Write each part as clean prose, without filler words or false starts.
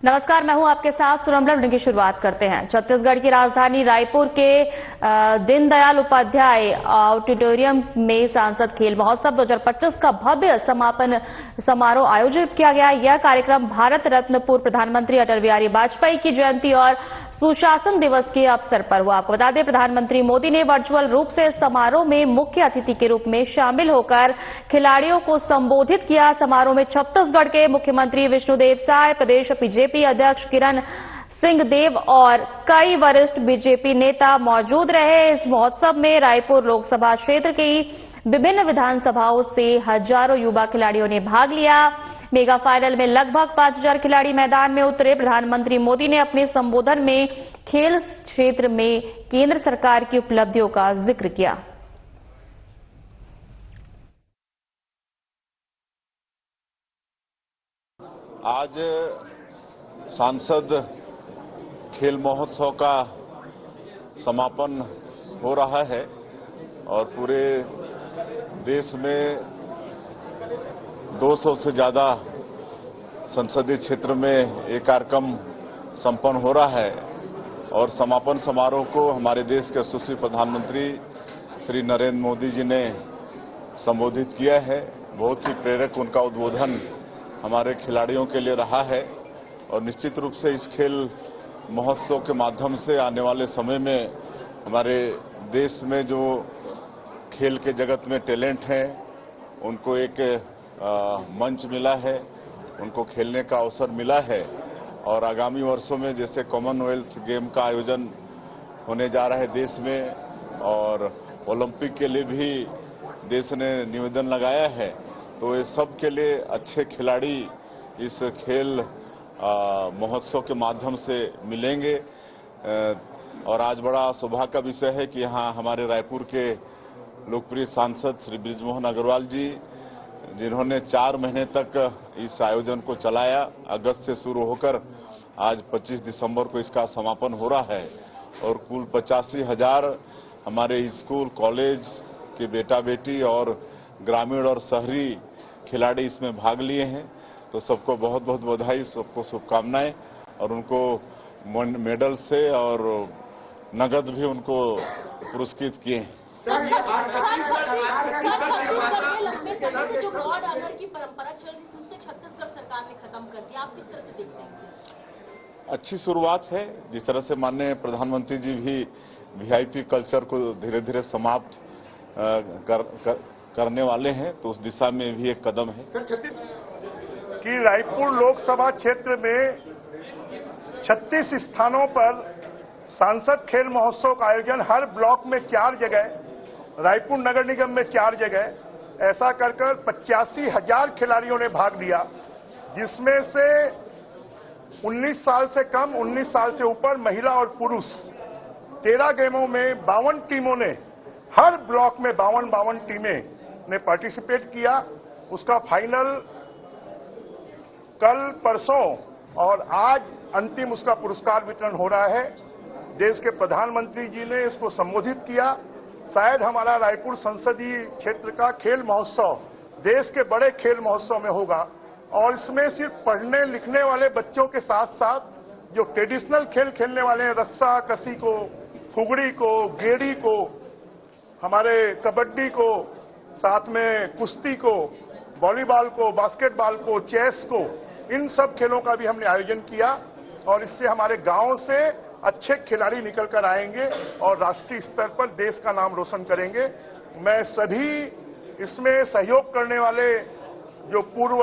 नमस्कार, मैं हूं आपके साथ सुरमला। की शुरुआत करते हैं। छत्तीसगढ़ की राजधानी रायपुर के दीनदयाल उपाध्याय ऑडिटोरियम में सांसद खेल महोत्सव 2025 का भव्य समापन समारोह आयोजित किया गया। यह कार्यक्रम भारत रत्न पूर्व प्रधानमंत्री अटल बिहारी वाजपेयी की जयंती और सुशासन दिवस के अवसर पर हुआ। आपको बता दें, प्रधानमंत्री मोदी ने वर्चुअल रूप से समारोह में मुख्य अतिथि के रूप में शामिल होकर खिलाड़ियों को संबोधित किया। समारोह में छत्तीसगढ़ के मुख्यमंत्री विष्णुदेव साय, प्रदेश बीजेपी अध्यक्ष किरण सिंहदेव और कई वरिष्ठ बीजेपी नेता मौजूद रहे। इस महोत्सव में रायपुर लोकसभा क्षेत्र की विभिन्न विधानसभाओं से हजारों युवा खिलाड़ियों ने भाग लिया। मेगा फाइनल में लगभग 5000 खिलाड़ी मैदान में उतरे। प्रधानमंत्री मोदी ने अपने संबोधन में खेल क्षेत्र में केंद्र सरकार की उपलब्धियों का जिक्र किया। आज सांसद खेल महोत्सव का समापन हो रहा है और पूरे देश में 200 से ज्यादा संसदीय क्षेत्र में ये कार्यक्रम संपन्न हो रहा है और समापन समारोह को हमारे देश के यशस्वी प्रधानमंत्री श्री नरेंद्र मोदी जी ने संबोधित किया है। बहुत ही प्रेरक उनका उद्बोधन हमारे खिलाड़ियों के लिए रहा है और निश्चित रूप से इस खेल महोत्सव के माध्यम से आने वाले समय में हमारे देश में जो खेल के जगत में टैलेंट हैं उनको एक मंच मिला है, उनको खेलने का अवसर मिला है और आगामी वर्षों में जैसे कॉमनवेल्थ गेम का आयोजन होने जा रहा है देश में और ओलंपिक के लिए भी देश ने निवेदन लगाया है, तो ये सब के लिए अच्छे खिलाड़ी इस खेल महोत्सव के माध्यम से मिलेंगे। और आज बड़ा सौभाग्य का विषय है कि यहाँ हमारे रायपुर के लोकप्रिय सांसद श्री बृजमोहन अग्रवाल जी, जिन्होंने 4 महीने तक इस आयोजन को चलाया, अगस्त से शुरू होकर आज 25 दिसंबर को इसका समापन हो रहा है और कुल 85,000 हमारे स्कूल कॉलेज के बेटा बेटी और ग्रामीण और शहरी खिलाड़ी इसमें भाग लिए हैं। तो सबको बहुत बहुत बधाई, सबको शुभकामनाएं और उनको मेडल से और नगद भी उनको पुरस्कृत किए हैं। अच्छी शुरुआत है। जिस तरह से माननीय प्रधानमंत्री जी भी वीआईपी कल्चर को धीरे धीरे समाप्त करने वाले हैं, तो उस दिशा में भी एक कदम है। कि रायपुर लोकसभा क्षेत्र में 36 स्थानों पर सांसद खेल महोत्सव का आयोजन, हर ब्लॉक में 4 जगह, रायपुर नगर निगम में 4 जगह, ऐसा कर 85,000 खिलाड़ियों ने भाग लिया, जिसमें से 19 साल से कम, 19 साल से ऊपर महिला और पुरुष 13 गेमों में 52 टीमों ने, हर ब्लॉक में 52 टीमें ने पार्टिसिपेट किया। उसका फाइनल कल परसों और आज अंतिम उसका पुरस्कार वितरण हो रहा है। देश के प्रधानमंत्री जी ने इसको संबोधित किया। शायद हमारा रायपुर संसदीय क्षेत्र का खेल महोत्सव देश के बड़े खेल महोत्सव में होगा और इसमें सिर्फ पढ़ने लिखने वाले बच्चों के साथ साथ जो ट्रेडिशनल खेल खेलने वाले हैं, रस्सा कसी को, फुगड़ी को, गेड़ी को, हमारे कबड्डी को, साथ में कुश्ती को, वॉलीबॉल को, बास्केटबॉल को, चेस को, इन सब खेलों का भी हमने आयोजन किया और इससे हमारे गांव से अच्छे खिलाड़ी निकलकर आएंगे और राष्ट्रीय स्तर पर देश का नाम रोशन करेंगे। मैं सभी इसमें सहयोग करने वाले जो पूर्व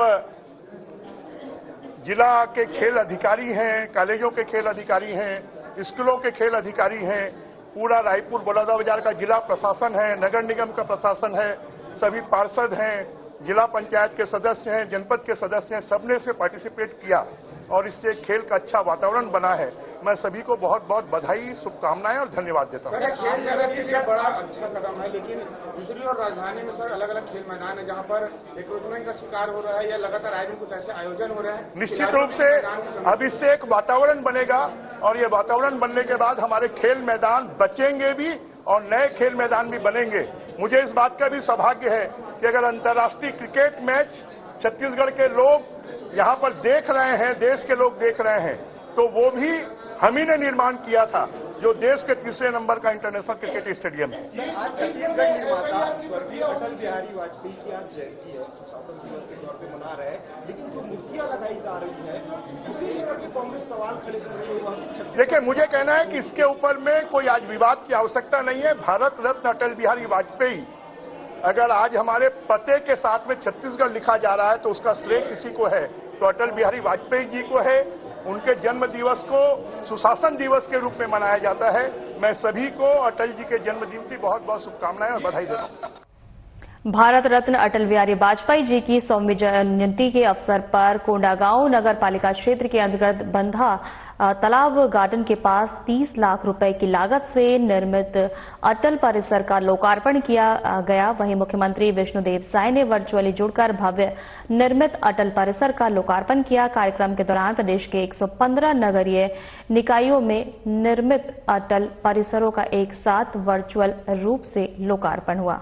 जिला के खेल अधिकारी हैं, कॉलेजों के खेल अधिकारी हैं, स्कूलों के खेल अधिकारी हैं, पूरा रायपुर बलौदाबाजार का जिला प्रशासन है, नगर निगम का प्रशासन है, सभी पार्षद हैं, जिला पंचायत के सदस्य हैं, जनपद के सदस्य हैं, सबने इसमें पार्टिसिपेट किया और इससे खेल का अच्छा वातावरण बना है। मैं सभी को बहुत बहुत बधाई, शुभकामनाएं और धन्यवाद देता हूं। खेल जगत के लिए बड़ा अच्छा कदम है, लेकिन दूसरी ओर राजधानी में सर अलग अलग खेल मैदान है जहां पर रिक्रूटमेंट का शिकार हो रहा है या लगातार आयोजन कुछ ऐसे आयोजन हो रहे हैं। निश्चित रूप से अब इससे एक वातावरण बनेगा और ये वातावरण बनने के बाद हमारे खेल मैदान बचेंगे भी और नए खेल मैदान भी बनेंगे। मुझे इस बात का भी सौभाग्य है कि अगर अंतर्राष्ट्रीय क्रिकेट मैच छत्तीसगढ़ के लोग यहाँ पर देख रहे हैं, देश के लोग देख रहे हैं, तो वो भी हम ही ने निर्माण किया था, जो देश के तीसरे नंबर का इंटरनेशनल क्रिकेट स्टेडियम है। आज छत्तीसगढ़ निर्माता स्वर्गीय अटल बिहारी वाजपेयी की आज जयंती है, सुशासन दिवस के तौर पे मना रहे हैं, लेकिन जो मूर्तियां लगाई जा रही है उसे लेकर के कांग्रेस सवाल खड़े कर रही है। देखिए, मुझे कहना है कि इसके ऊपर में कोई आज विवाद की आवश्यकता नहीं है। भारत रत्न अटल बिहारी वाजपेयी, अगर आज हमारे पते के साथ में छत्तीसगढ़ लिखा जा रहा है तो उसका श्रेय किसी को है तो अटल बिहारी वाजपेयी जी को है। उनके जन्म दिवस को सुशासन दिवस के रूप में मनाया जाता है। मैं सभी को अटल जी के जन्मदिन की बहुत बहुत शुभकामनाएं और बधाई देता हूं। भारत रत्न अटल बिहारी वाजपेयी जी की 100वीं जयंती के अवसर पर कोंडागांव नगर पालिका क्षेत्र के अंतर्गत बंधा तालाब गार्डन के पास 30 लाख रुपए की लागत से निर्मित अटल परिसर का लोकार्पण किया गया। वहीं मुख्यमंत्री विष्णुदेव साय ने वर्चुअली जुड़कर भव्य निर्मित अटल परिसर का लोकार्पण किया। कार्यक्रम के दौरान प्रदेश के 115 नगरीय निकायों में निर्मित अटल परिसरों का एक साथ वर्चुअल रूप से लोकार्पण हुआ।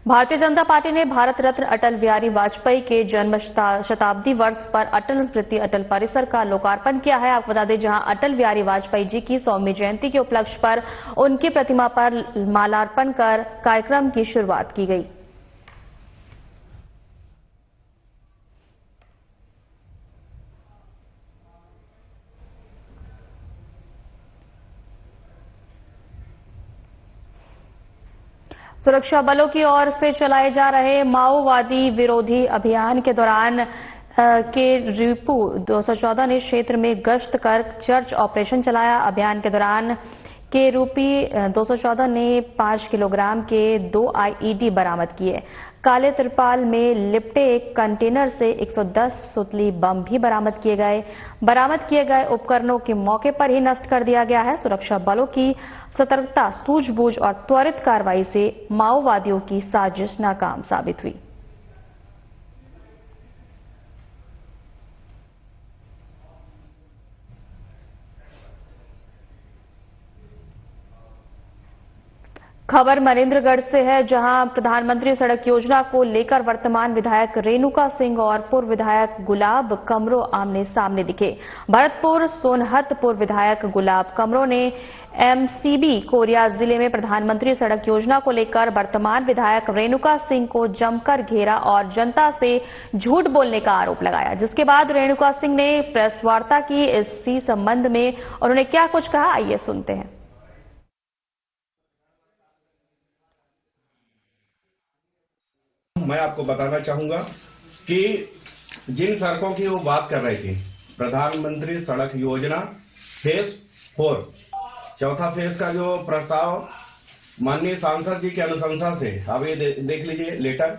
भारतीय जनता पार्टी ने भारत रत्न अटल बिहारी वाजपेयी के जन्म शताब्दी वर्ष पर अटल स्मृति अटल परिसर का लोकार्पण किया है। आपको बता दें, जहां अटल बिहारी वाजपेयी जी की 100वीं जयंती के उपलक्ष्य पर उनकी प्रतिमा पर मालार्पण कर कार्यक्रम की शुरुआत की गई। सुरक्षा बलों की ओर से चलाए जा रहे माओवादी विरोधी अभियान के दौरान के रिपू 214 ने क्षेत्र में गश्त कर सर्च ऑपरेशन चलाया। अभियान के दौरान के रूपी 214 ने 5 किलोग्राम के 2 आईईडी बरामद किए। काले तिरपाल में लिपटे एक कंटेनर से 110 सुतली बम भी बरामद किए गए। बरामद किए गए उपकरणों के मौके पर ही नष्ट कर दिया गया है। सुरक्षा बलों की सतर्कता, सूझबूझ और त्वरित कार्रवाई से माओवादियों की साजिश नाकाम साबित हुई। खबर मनेन्द्रगढ़ से है, जहां प्रधानमंत्री सड़क योजना को लेकर वर्तमान विधायक रेणुका सिंह और पूर्व विधायक गुलाब कमरो आमने सामने दिखे। भरतपुर सोनहतपुर विधायक गुलाब कमरो ने एमसीबी कोरिया जिले में प्रधानमंत्री सड़क योजना को लेकर वर्तमान विधायक रेणुका सिंह को जमकर घेरा और जनता से झूठ बोलने का आरोप लगाया, जिसके बाद रेणुका सिंह ने प्रेस वार्ता की। इसी संबंध में उन्होंने क्या कुछ कहा, आइए सुनते हैं। मैं आपको बताना चाहूंगा कि जिन सड़कों की वो बात कर रहे थे, प्रधानमंत्री सड़क योजना फेज 4, चौथा फेज का जो प्रस्ताव माननीय सांसद जी की अनुशंसा से, अब ये देख लीजिए लेटर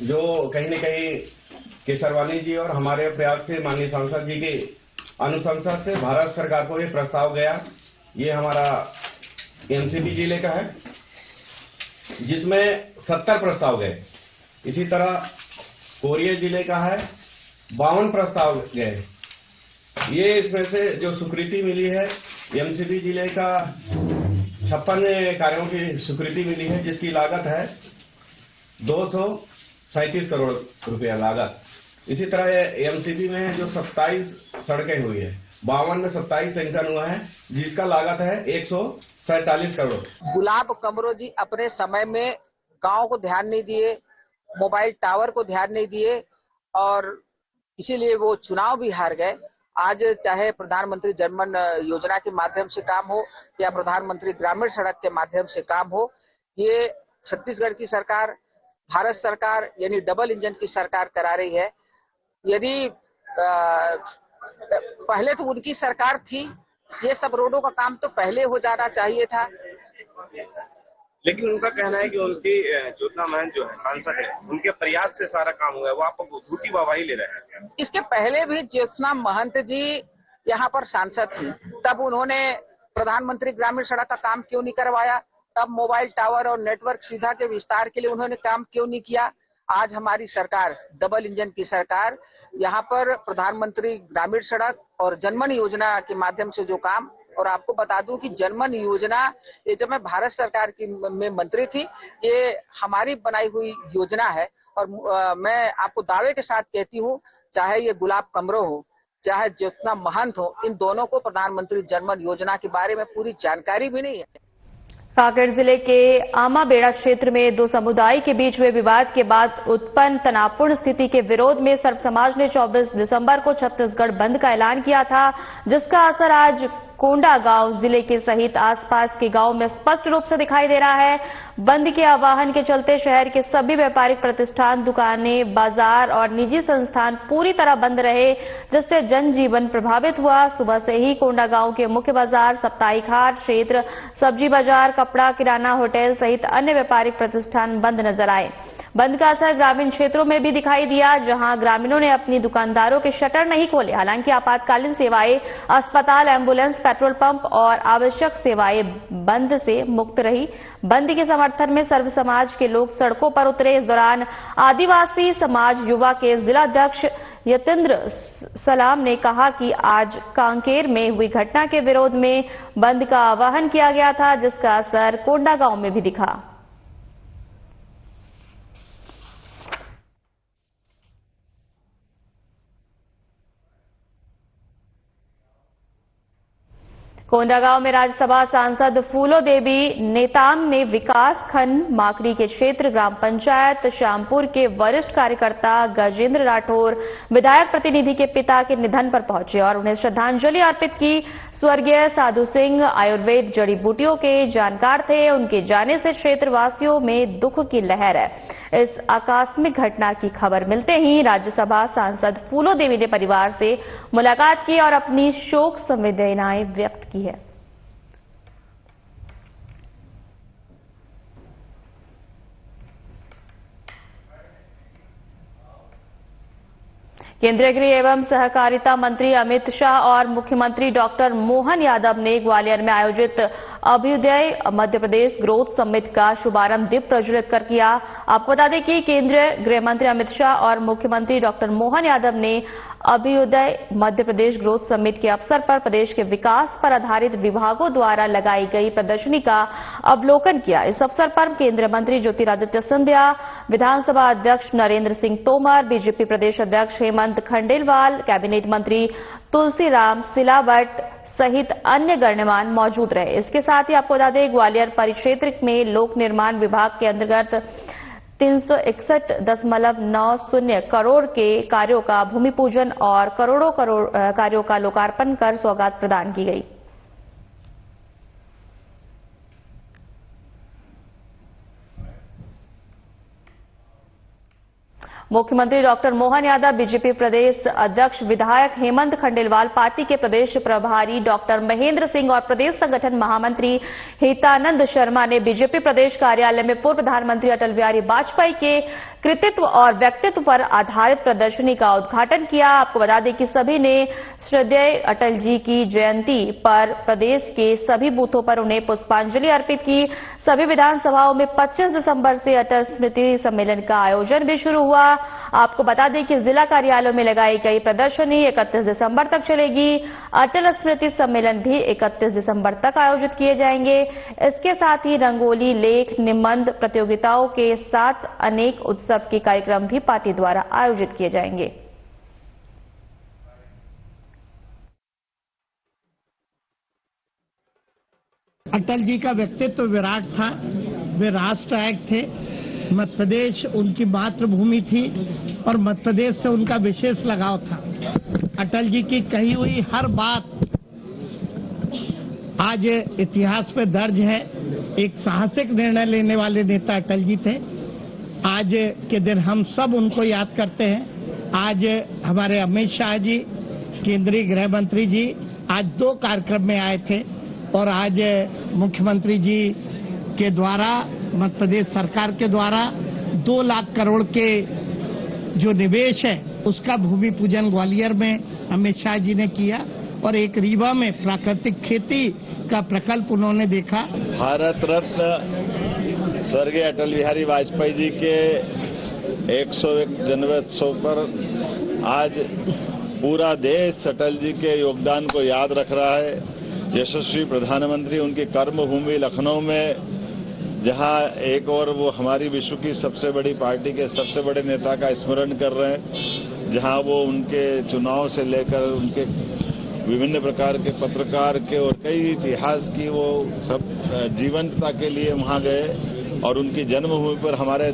जो कहीं न कहीं केसरवानी जी और हमारे प्रयास से माननीय सांसद जी की अनुशंसा से भारत सरकार को ये प्रस्ताव गया। ये हमारा एमसीबी जिले का है, जिसमें 70 प्रस्ताव गए। इसी तरह कोरिया जिले का है, 52 प्रस्ताव गए। ये इसमें से जो स्वीकृति मिली है, एमसीबी जिले का 56 कार्यों की स्वीकृति मिली है, जिसकी लागत है 237 करोड़ रुपया लागत। इसी तरह एमसीबी में जो 27 सड़कें हुई है, 52 में 27 सैंक्शन हुआ है, जिसका लागत है 147 करोड़। गुलाब कमरो जी अपने समय में गांव को ध्यान नहीं दिए, मोबाइल टावर को ध्यान नहीं दिए और इसीलिए वो चुनाव भी हार गए। आज चाहे प्रधानमंत्री जनमन योजना के माध्यम से काम हो या प्रधानमंत्री ग्रामीण सड़क के माध्यम से काम हो, ये छत्तीसगढ़ की सरकार, भारत सरकार यानी डबल इंजन की सरकार करा रही है। यदि पहले तो उनकी सरकार थी, ये सब रोडों का काम तो पहले हो जाना चाहिए था। लेकिन उनका कहना है कि उनकी ज्योत्ना महंत जो है सांसद है, उनके प्रयास से सारा काम हुआ है, वो आपको झूठी वाहवाही ले रहे हैं। इसके पहले भी ज्योत्ना महंत जी यहाँ पर सांसद थी, तब उन्होंने प्रधानमंत्री ग्रामीण सड़क का काम क्यों नहीं करवाया? तब मोबाइल टावर और नेटवर्क सुविधा के विस्तार के लिए उन्होंने काम क्यों नहीं किया? आज हमारी सरकार, डबल इंजन की सरकार, यहाँ पर प्रधानमंत्री ग्रामीण सड़क और जनमन योजना के माध्यम से जो काम और आपको बता दूं कि जनमन योजना, ये जब मैं भारत सरकार की में मंत्री थी, ये हमारी बनाई हुई योजना है। और मैं आपको दावे के साथ कहती हूँ, चाहे ये गुलाब कमरो हो, चाहे ज्योत्सना महंत हो, इन दोनों को प्रधानमंत्री जनमन योजना के बारे में पूरी जानकारी भी नहीं है। कांकेर जिले के आमाबेड़ा क्षेत्र में दो समुदाय के बीच हुए विवाद के बाद उत्पन्न तनावपूर्ण स्थिति के विरोध में सर्व समाज ने 24 दिसंबर को छत्तीसगढ़ बंद का ऐलान किया था, जिसका असर आज कोंडागांव जिले के सहित आसपास के गांव में स्पष्ट रूप से दिखाई दे रहा है। बंद के आह्वान के चलते शहर के सभी व्यापारिक प्रतिष्ठान, दुकानें, बाजार और निजी संस्थान पूरी तरह बंद रहे, जिससे जनजीवन प्रभावित हुआ। सुबह से ही कोंडागांव के मुख्य बाजार, साप्ताहिक हाट क्षेत्र, सब्जी बाजार, कपड़ा, किराना, होटल सहित अन्य व्यापारिक प्रतिष्ठान बंद नजर आए। बंद का असर ग्रामीण क्षेत्रों में भी दिखाई दिया, जहां ग्रामीणों ने अपनी दुकानदारों के शटर नहीं खोले। हालांकि आपातकालीन सेवाएं, अस्पताल, एम्बुलेंस, पेट्रोल पंप और आवश्यक सेवाएं बंद से मुक्त रही। बंद के समर्थन में सर्व समाज के लोग सड़कों पर उतरे। इस दौरान आदिवासी समाज युवा के जिला अध्यक्ष यतेंद्र सलाम ने कहा कि आज कांकेर में हुई घटना के विरोध में बंद का आह्वान किया गया था, जिसका असर कोंडागांव में भी दिखा। कोंडागांव में राज्यसभा सांसद फूलो देवी नेताम ने विकास खंड माकड़ी के क्षेत्र ग्राम पंचायत श्यामपुर के वरिष्ठ कार्यकर्ता गजेंद्र राठौर, विधायक प्रतिनिधि के पिता के निधन पर पहुंचे और उन्हें श्रद्धांजलि अर्पित की। स्वर्गीय साधु सिंह आयुर्वेद जड़ी बूटियों के जानकार थे। उनके जाने से क्षेत्रवासियों में दुख की लहर है। इस आकस्मिक घटना की खबर मिलते ही राज्यसभा सांसद फूलो देवी ने परिवार से मुलाकात की और अपनी शोक संवेदनाएं व्यक्त की है। केंद्रीय गृह एवं सहकारिता मंत्री अमित शाह और मुख्यमंत्री डॉक्टर मोहन यादव ने ग्वालियर में आयोजित अभ्युदय मध्य प्रदेश ग्रोथ समिट का शुभारंभ दीप प्रज्वलित कर किया। आपको बता दें कि केंद्रीय गृह मंत्री अमित शाह और मुख्यमंत्री डॉक्टर मोहन यादव ने अभ्युदय मध्य प्रदेश ग्रोथ समिट के अवसर पर प्रदेश के विकास पर आधारित विभागों द्वारा लगाई गई प्रदर्शनी का अवलोकन किया। इस अवसर पर केंद्रीय मंत्री ज्योतिरादित्य सिंधिया, विधानसभा अध्यक्ष नरेंद्र सिंह तोमर, बीजेपी प्रदेश अध्यक्ष हेमंत खंडेलवाल, कैबिनेट मंत्री तुलसीराम सिलावट सहित अन्य गण्यमान्य मौजूद रहे। इसके साथ ही आपको बता दें, ग्वालियर परिक्षेत्र में लोक निर्माण विभाग के अंतर्गत 361.90 करोड़ के कार्यों का भूमि पूजन और करोड़ों कार्यों का लोकार्पण कर सौगात प्रदान की गई। मुख्यमंत्री डॉक्टर मोहन यादव, बीजेपी प्रदेश अध्यक्ष विधायक हेमंत खंडेलवाल, पार्टी के प्रदेश प्रभारी डॉक्टर महेंद्र सिंह और प्रदेश संगठन महामंत्री हितानंद शर्मा ने बीजेपी प्रदेश कार्यालय में पूर्व प्रधानमंत्री अटल बिहारी वाजपेयी के कृतित्व और व्यक्तित्व पर आधारित प्रदर्शनी का उद्घाटन किया। आपको बता दें कि सभी ने श्रद्धेय अटल जी की जयंती पर प्रदेश के सभी बूथों पर उन्हें पुष्पांजलि अर्पित की। सभी विधानसभाओं में 25 दिसंबर से अटल स्मृति सम्मेलन का आयोजन भी शुरू हुआ। आपको बता दें कि जिला कार्यालयों में लगाई गई प्रदर्शनी 31 दिसंबर तक चलेगी। अटल स्मृति सम्मेलन भी 31 दिसंबर तक आयोजित किए जाएंगे। इसके साथ ही रंगोली, लेख, निबंध प्रतियोगिताओं के साथ अनेक उत्सव के कार्यक्रम भी पार्टी द्वारा आयोजित किए जाएंगे। अटल जी का व्यक्तित्व विराट था। वे राष्ट्रनायक थे। मध्य प्रदेश उनकी मातृभूमि थी और मध्य प्रदेश से उनका विशेष लगाव था। अटल जी की कही हुई हर बात आज इतिहास में दर्ज है। एक साहसिक निर्णय लेने वाले नेता अटल जी थे। आज के दिन हम सब उनको याद करते हैं। आज हमारे अमित शाह जी, केंद्रीय गृह मंत्री जी आज 2 कार्यक्रम में आए थे और आज मुख्यमंत्री जी के द्वारा, मध्य प्रदेश सरकार के द्वारा 2 लाख करोड़ के जो निवेश है उसका भूमि पूजन ग्वालियर में अमित शाह जी ने किया और एक रीवा में प्राकृतिक खेती का प्रकल्प उन्होंने देखा। भारत रत्न स्वर्गीय अटल बिहारी वाजपेयी जी के 101 जन्मोत्सव पर आज पूरा देश अटल जी के योगदान को याद रख रहा है। यशस्वी प्रधानमंत्री उनकी कर्मभूमि लखनऊ में, जहां एक और वो हमारी विश्व की सबसे बड़ी पार्टी के सबसे बड़े नेता का स्मरण कर रहे हैं, जहां वो उनके चुनाव से लेकर उनके विभिन्न प्रकार के पत्रकार के और कई इतिहास की वो सब जीवंतता के लिए वहां गए और उनकी जन्मभूमि पर हमारे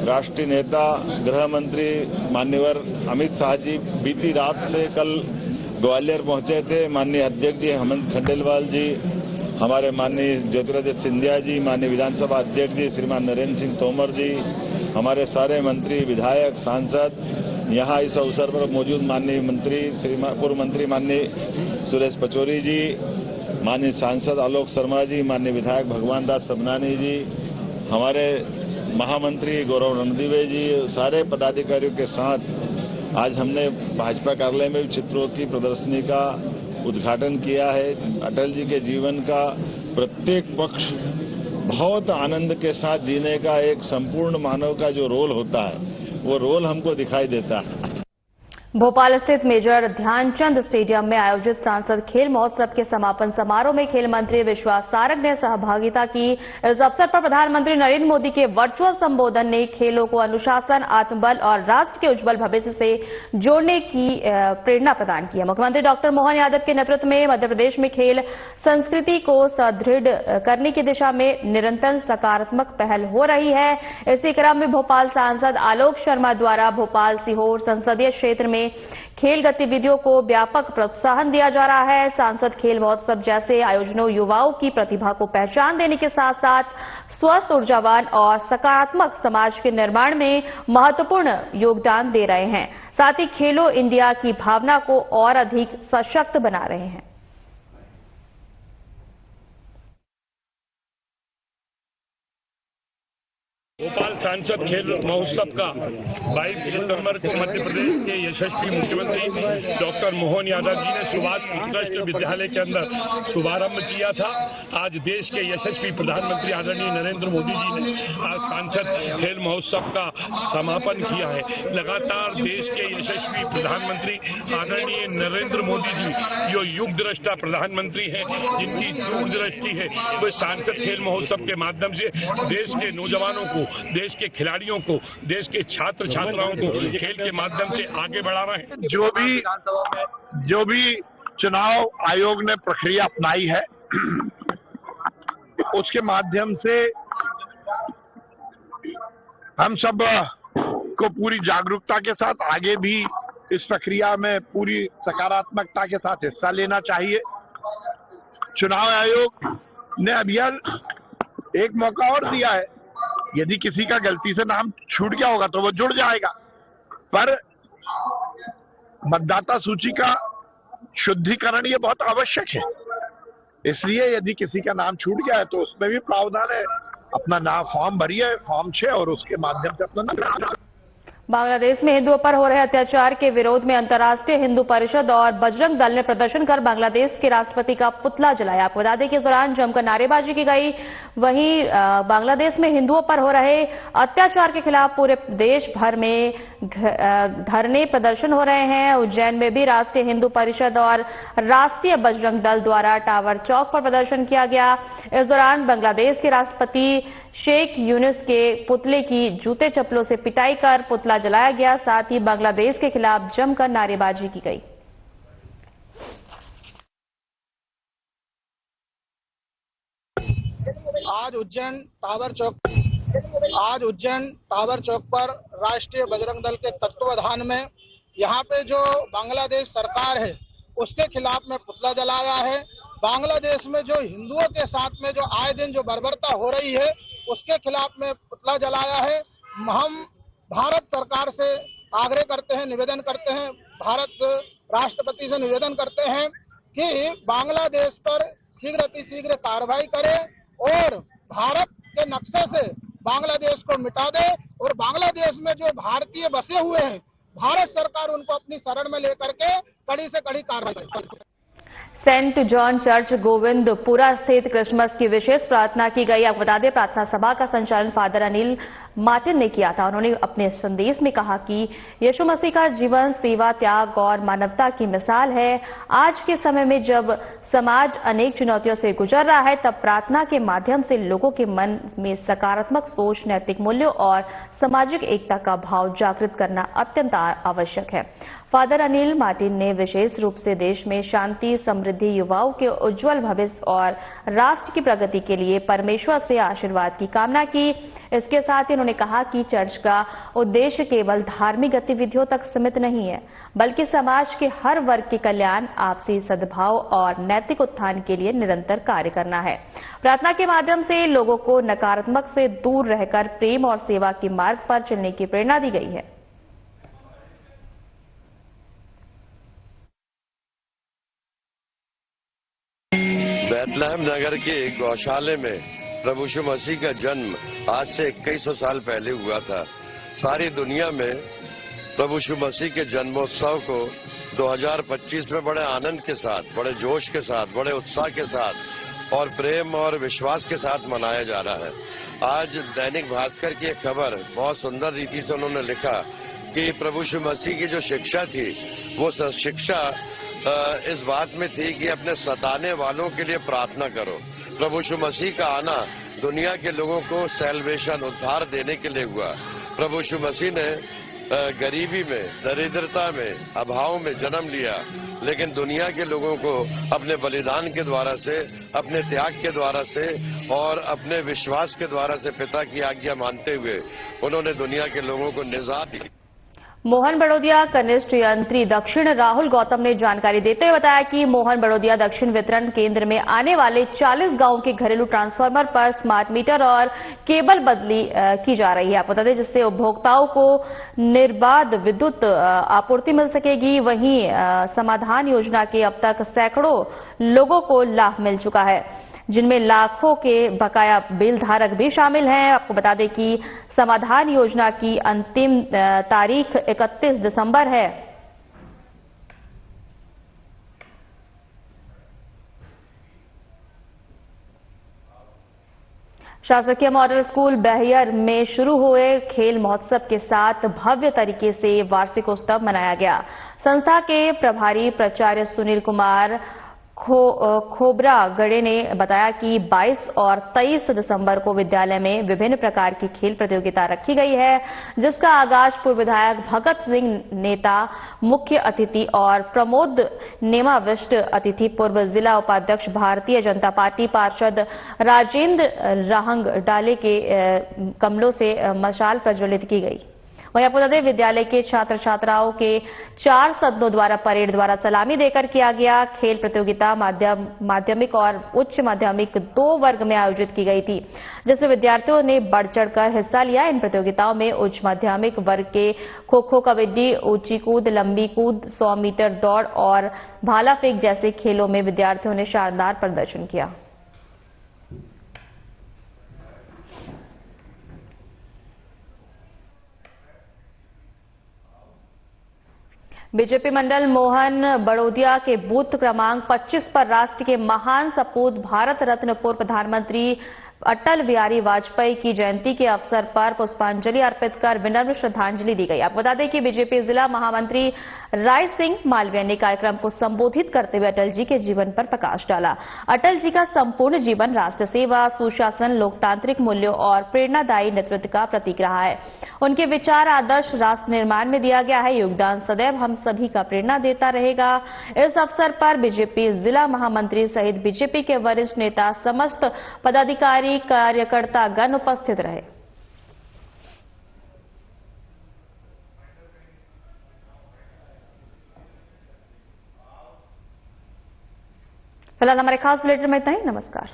राष्ट्रीय नेता गृह मंत्री माननीय अमित शाह जी बीती रात से कल ग्वालियर पहुंचे थे। माननीय अध्यक्ष जी हेमंत खंडेलवाल जी, हमारे माननीय ज्योतिरादित्य सिंधिया जी, माननीय विधानसभा अध्यक्ष जी श्रीमान नरेंद्र सिंह तोमर जी, हमारे सारे मंत्री, विधायक, सांसद, यहां इस अवसर पर मौजूद माननीय मंत्री पूर्व मंत्री माननीय सुरेश पचौरी जी, माननीय सांसद आलोक शर्मा जी, माननीय विधायक भगवान दास सबनानी जी, हमारे महामंत्री गौरव रणदीवे जी, सारे पदाधिकारियों के साथ आज हमने भाजपा कार्यालय में चित्रों की प्रदर्शनी का उद्घाटन किया है। अटल जी के जीवन का प्रत्येक पक्ष बहुत आनंद के साथ जीने का एक संपूर्ण मानव का जो रोल होता है, वो रोल हमको दिखाई देता है। भोपाल स्थित मेजर ध्यानचंद स्टेडियम में आयोजित सांसद खेल महोत्सव के समापन समारोह में खेल मंत्री विश्वास सारंग ने सहभागिता की। इस अवसर पर प्रधानमंत्री नरेंद्र मोदी के वर्चुअल संबोधन ने खेलों को अनुशासन, आत्मबल और राष्ट्र के उज्जवल भविष्य से जोड़ने की प्रेरणा प्रदान की है। मुख्यमंत्री डॉक्टर मोहन यादव के नेतृत्व में मध्य प्रदेश में खेल संस्कृति को सुदृढ़ करने की दिशा में निरंतर सकारात्मक पहल हो रही है। इसी क्रम में भोपाल सांसद आलोक शर्मा द्वारा भोपाल सीहोर संसदीय क्षेत्र में खेल गतिविधियों को व्यापक प्रोत्साहन दिया जा रहा है। सांसद खेल महोत्सव जैसे आयोजनों युवाओं की प्रतिभा को पहचान देने के साथ साथ स्वस्थ, ऊर्जावान और सकारात्मक समाज के निर्माण में महत्वपूर्ण योगदान दे रहे हैं। साथ ही खेलो इंडिया की भावना को और अधिक सशक्त बना रहे हैं। भोपाल सांसद खेल महोत्सव का 22 सितंबर को मध्य प्रदेश के यशस्वी मुख्यमंत्री डॉक्टर मोहन यादव जी ने सुभाष उत्कृष्ट विद्यालय के अंदर शुभारंभ किया था। आज देश के यशस्वी प्रधानमंत्री आदरणीय नरेंद्र मोदी जी ने आज सांसद खेल महोत्सव का समापन किया है। लगातार देश के यशस्वी प्रधानमंत्री आदरणीय नरेंद्र मोदी जी जो युग दृष्टा प्रधानमंत्री हैं, जिनकी दूरदृष्टि है, वो सांसद खेल महोत्सव के माध्यम से देश के नौजवानों को, देश के खिलाड़ियों को, देश के छात्र छात्राओं को खेल के माध्यम से आगे बढ़ा रहे हैं। जो भी चुनाव आयोग ने प्रक्रिया अपनाई है, उसके माध्यम से हम सब को पूरी जागरूकता के साथ आगे भी इस प्रक्रिया में पूरी सकारात्मकता के साथ हिस्सा लेना चाहिए। चुनाव आयोग ने अब यह एक मौका और दिया है, यदि किसी का गलती से नाम छूट गया होगा तो वो जुड़ जाएगा, पर मतदाता सूची का शुद्धिकरण ये बहुत आवश्यक है। इसलिए यदि किसी का नाम छूट गया है तो उसमें भी प्रावधान है, अपना नाम फॉर्म भरिए, फॉर्म 6, और उसके माध्यम से अपना नाम। बांग्लादेश में हिंदुओं पर हो रहे अत्याचार के विरोध में अंतर्राष्ट्रीय हिंदू परिषद और बजरंग दल ने प्रदर्शन कर बांग्लादेश के राष्ट्रपति का पुतला जलाया। आपको बता दें कि इस दौरान जमकर नारेबाजी की गई। वहीं बांग्लादेश में हिंदुओं पर हो रहे अत्याचार के खिलाफ पूरे देश भर में धरने प्रदर्शन हो रहे हैं। उज्जैन में भी राष्ट्रीय हिंदू परिषद और राष्ट्रीय बजरंग दल द्वारा टावर चौक पर प्रदर्शन किया गया। इस दौरान बांग्लादेश के राष्ट्रपति शेख यूनुस के पुतले की जूते चप्पलों से पिटाई कर पुतला जलाया गया। साथ ही बांग्लादेश के खिलाफ जमकर नारेबाजी की गई। आज उज्जैन टावर चौक पर राष्ट्रीय बजरंग दल के तत्वावधान में यहाँ पे जो बांग्लादेश सरकार है उसके खिलाफ में पुतला जलाया है। बांग्लादेश में जो हिंदुओं के साथ में जो आए दिन जो बर्बरता हो रही है उसके खिलाफ में पुतला जलाया है। हम भारत सरकार से आग्रह करते हैं, निवेदन करते हैं, भारत राष्ट्रपति से निवेदन करते हैं कि बांग्लादेश पर शीघ्र अतिशीघ्र कार्रवाई करे और भारत के नक्शे से बांग्लादेश को मिटा दे, और बांग्लादेश में जो भारतीय बसे हुए हैं भारत सरकार उनको अपनी शरण में लेकर के कड़ी से कड़ी कार्रवाई करे। सेंट जॉन चर्च गोविंदपुरा स्थित क्रिसमस की विशेष प्रार्थना की गई। आपको बता दें प्रार्थना सभा का संचालन फादर अनिल मार्टिन ने किया था। उन्होंने अपने संदेश में कहा कि यीशु मसीह का जीवन सेवा, त्याग और मानवता की मिसाल है। आज के समय में जब समाज अनेक चुनौतियों से गुजर रहा है, तब प्रार्थना के माध्यम से लोगों के मन में सकारात्मक सोच, नैतिक मूल्यों और सामाजिक एकता का भाव जागृत करना अत्यंत आवश्यक है। फादर अनिल मार्टिन ने विशेष रूप से देश में शांति, समृद्धि, युवाओं के उज्जवल भविष्य और राष्ट्र की प्रगति के लिए परमेश्वर से आशीर्वाद की कामना की। इसके साथ ही उन्होंने कहा कि चर्च का उद्देश्य केवल धार्मिक गतिविधियों तक सीमित नहीं है, बल्कि समाज के हर वर्ग के कल्याण, आपसी सद्भाव और नैतिक उत्थान के लिए निरंतर कार्य करना है। प्रार्थना के माध्यम से लोगों को नकारात्मक से दूर रहकर प्रेम और सेवा के मार्ग पर चलने की प्रेरणा दी गई है। बेथलेहम नगर के गौशाले में प्रभु यीशु मसीह का जन्म आज से 2100 साल पहले हुआ था। सारी दुनिया में प्रभु यीशु मसीह के जन्मोत्सव को 2025 में बड़े आनंद के साथ, बड़े जोश के साथ, बड़े उत्साह के साथ और प्रेम और विश्वास के साथ मनाया जा रहा है। आज दैनिक भास्कर की एक खबर बहुत सुंदर रीति से उन्होंने लिखा कि प्रभु यीशु मसीह की जो शिक्षा थी, वो शिक्षा इस बात में थी कि अपने सताने वालों के लिए प्रार्थना करो। प्रभु यीशु मसीह का आना दुनिया के लोगों को सैल्वेशन, उद्धार देने के लिए हुआ। प्रभु यीशु मसीह ने गरीबी में, दरिद्रता में, अभाव में जन्म लिया, लेकिन दुनिया के लोगों को अपने बलिदान के द्वारा से, अपने त्याग के द्वारा से और अपने विश्वास के द्वारा से पिता की आज्ञा मानते हुए उन्होंने दुनिया के लोगों को निजात दी। मोहन बड़ोदिया कनिष्ठ यंत्री दक्षिण राहुल गौतम ने जानकारी देते हुए बताया कि मोहन बड़ोदिया दक्षिण वितरण केंद्र में आने वाले 40 गांवों के घरेलू ट्रांसफार्मर पर स्मार्ट मीटर और केबल बदली की जा रही है। आपको बता दें, जिससे उपभोक्ताओं को निर्बाध विद्युत आपूर्ति मिल सकेगी। वहीं समाधान योजना के अब तक सैकड़ों लोगों को लाभ मिल चुका है, जिनमें लाखों के बकाया बिल धारक भी शामिल हैं। आपको बता दें कि समाधान योजना की अंतिम तारीख 31 दिसंबर है। शासकीय मॉडल स्कूल बहैयर में शुरू हुए खेल महोत्सव के साथ भव्य तरीके से वार्षिकोत्सव मनाया गया। संस्था के प्रभारी प्राचार्य सुनील कुमार खोबरा गड़े ने बताया कि 22 और 23 दिसंबर को विद्यालय में विभिन्न प्रकार की खेल प्रतियोगिता रखी गई है, जिसका आगाज पूर्व विधायक भगत सिंह नेता मुख्य अतिथि और प्रमोद नेमाविष्ट अतिथि पूर्व जिला उपाध्यक्ष भारतीय जनता पार्टी पार्षद राजेंद्र राहंग डाले के कमलों से मशाल प्रज्वलित की गई। वहीं आपको बता दें, विद्यालय के छात्र छात्राओं के 4 सदनों द्वारा परेड द्वारा सलामी देकर किया गया। खेल प्रतियोगिता माध्यमिक और उच्च माध्यमिक 2 वर्ग में आयोजित की गई थी, जिसमें विद्यार्थियों ने बढ़ चढ़कर हिस्सा लिया। इन प्रतियोगिताओं में उच्च माध्यमिक वर्ग के खो खो, कबड्डी, ऊंची कूद, लंबी कूद, 100 मीटर दौड़ और भाला फेंक जैसे खेलों में विद्यार्थियों ने शानदार प्रदर्शन किया। बीजेपी मंडल मोहन बड़ोदिया के बूथ क्रमांक 25 पर राष्ट्र के महान सपूत भारत रत्न पूर्व प्रधानमंत्री अटल बिहारी वाजपेयी की जयंती के अवसर पर पुष्पांजलि अर्पित कर विनम्र श्रद्धांजलि दी गई। आपको बता दें कि बीजेपी जिला महामंत्री राय सिंह मालवीय ने कार्यक्रम को संबोधित करते हुए अटल जी के जीवन पर प्रकाश डाला। अटल जी का संपूर्ण जीवन राष्ट्र सेवा, सुशासन, लोकतांत्रिक मूल्यों और प्रेरणादायी नेतृत्व का प्रतीक रहा है। उनके विचार आदर्श राष्ट्र निर्माण में दिया गया है। योगदान सदैव हम सभी का प्रेरणा देता रहेगा। इस अवसर पर बीजेपी जिला महामंत्री सहित बीजेपी के वरिष्ठ नेता, समस्त पदाधिकारी, कार्यकर्ता गण उपस्थित रहे। फिलहाल हमारे खास बुलेटिन में इतना ही। नमस्कार।